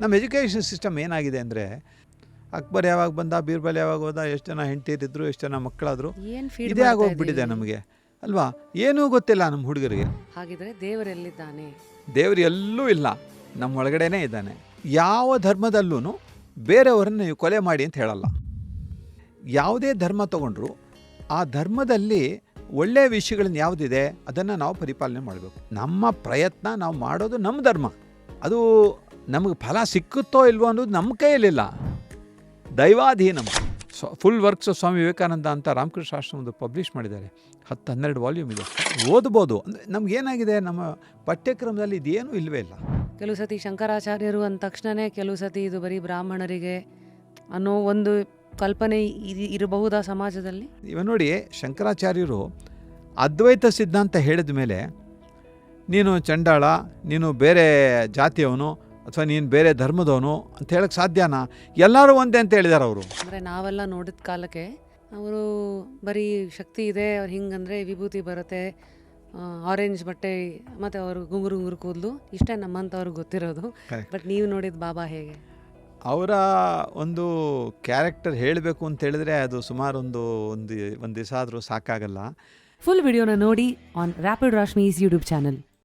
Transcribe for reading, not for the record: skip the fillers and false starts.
ನಮ್ಮ education system ಏನಾಗಿದೆ ಅಂದರೆ ಅಕ್ಬರ್ ಯಾವಾಗ ಬಂದ, ಬೀರ್ಬಲ್ ಯಾವಾಗ ಹೋದ, ಎಷ್ಟು ಜನ ಹೆಂಡತಿರಿದ್ರು, ಎಷ್ಟು ಜನ ಮಕ್ಕಳಾದರು, ಇದೇ ಆಗೋಗ್ಬಿಟ್ಟಿದೆ ನಮಗೆ ಅಲ್ವಾ. ಏನೂ ಗೊತ್ತಿಲ್ಲ ನಮ್ಮ ಹುಡುಗರಿಗೆ. ಹಾಗಿದ್ರೆ ದೇವರೆಲ್ಲಿದ್ದಾನೆ? ದೇವರು ಎಲ್ಲೂ ಇಲ್ಲ, ನಮ್ಮ ಒಳಗಡೆನೇ ಇದ್ದಾನೆ. ಯಾವ ಧರ್ಮದಲ್ಲೂ ಬೇರೆಯವರನ್ನು ನೀವು ಕೊಲೆ ಮಾಡಿ ಅಂತ ಹೇಳಲ್ಲ. ಯಾವುದೇ ಧರ್ಮ ತಗೊಂಡ್ರು ಆ ಧರ್ಮದಲ್ಲಿ ಒಳ್ಳೆಯ ವಿಷಯಗಳನ್ನ ಯಾವುದಿದೆ ಅದನ್ನು ನಾವು ಪರಿಪಾಲನೆ ಮಾಡಬೇಕು. ನಮ್ಮ ಪ್ರಯತ್ನ ನಾವು ಮಾಡೋದು ನಮ್ಮ ಧರ್ಮ. ಅದು ನಮಗೆ ಫಲ ಸಿಕ್ಕುತ್ತೋ ಇಲ್ವೋ ಅನ್ನೋದು ನಮ್ಮ ಕೈಯಲ್ಲಿಲ್ಲ, ದೈವಾಧೀನ. ಫುಲ್ ವರ್ಕ್ಸ್ ಸ್ವಾಮಿ ವಿವೇಕಾನಂದ ಅಂತ ರಾಮಕೃಷ್ಣ ಆಶ್ರಮದ ಪಬ್ಲಿಷ್ ಮಾಡಿದ್ದಾರೆ. 10-12 ವಾಲ್ಯೂಮ್ ಇದೆ, ಓದ್ಬೋದು. ಅಂದರೆ ನಮಗೇನಾಗಿದೆ, ನಮ್ಮ ಪಠ್ಯಕ್ರಮದಲ್ಲಿ ಇದೇನೂ ಇಲ್ಲವೇ ಇಲ್ಲ. ಕೆಲವು ಸತಿ ಶಂಕರಾಚಾರ್ಯರು ಅಂದ ತಕ್ಷಣವೇ ಕೆಲವು ಸತಿ ಇದು ಬರೀ ಬ್ರಾಹ್ಮಣರಿಗೆ ಅನ್ನೋ ಒಂದು ಕಲ್ಪನೆ ಇರಬಹುದಾ ಸಮಾಜದಲ್ಲಿ? ಇವ ನೋಡಿ, ಶಂಕರಾಚಾರ್ಯರು ಅದ್ವೈತ ಸಿದ್ಧಾಂತ ಹೇಳಿದ ಮೇಲೆ ನೀನು ಚಂಡಾಳ, ನೀನು ಬೇರೆ ಜಾತಿಯವನು ಅಥವಾ ನೀನು ಬೇರೆ ಧರ್ಮದವನು ಅಂತ ಹೇಳಕ್ಕೆ ಸಾಧ್ಯನಾ? ಎಲ್ಲರೂ ಒಂದೇ ಅಂತ ಹೇಳಿದ್ದಾರೆ ಅವರು. ಅಂದರೆ ನಾವೆಲ್ಲ ನೋಡಿದ ಕಾಲಕ್ಕೆ ಅವರು ಬರೀ ಶಕ್ತಿ ಇದೆ, ಅವ್ರು ಹಿಂಗಂದರೆ ವಿಭೂತಿ ಬರುತ್ತೆ, ಆರೆಂಜ್ ಬಟ್ಟೆ, ಮತ್ತು ಅವರು ಗುಂಗುರು ಕೂದಲು, ಇಷ್ಟೇ ನಮ್ಮಂಥವ್ರಿಗೆ ಗೊತ್ತಿರೋದು. ಬಟ್ ನೀವು ನೋಡಿದ ಬಾಬಾ ಹೇಗೆ? ಅವರ ಒಂದು ಕ್ಯಾರೆಕ್ಟರ್ ಹೇಳಬೇಕು ಅಂತ ಹೇಳಿದ್ರೆ ಅದು ಸುಮಾರು ಒಂದು ದಿವಸ ಆದರೂ ಸಾಕಾಗಲ್ಲ. ಫುಲ್ ವಿಡಿಯೋನ ನೋಡಿ ಆನ್ ರ್ಯಾಪಿಡ್ ರಾಶ್ಮೀಸ್ ಯೂಟ್ಯೂಬ್ ಚಾನಲ್.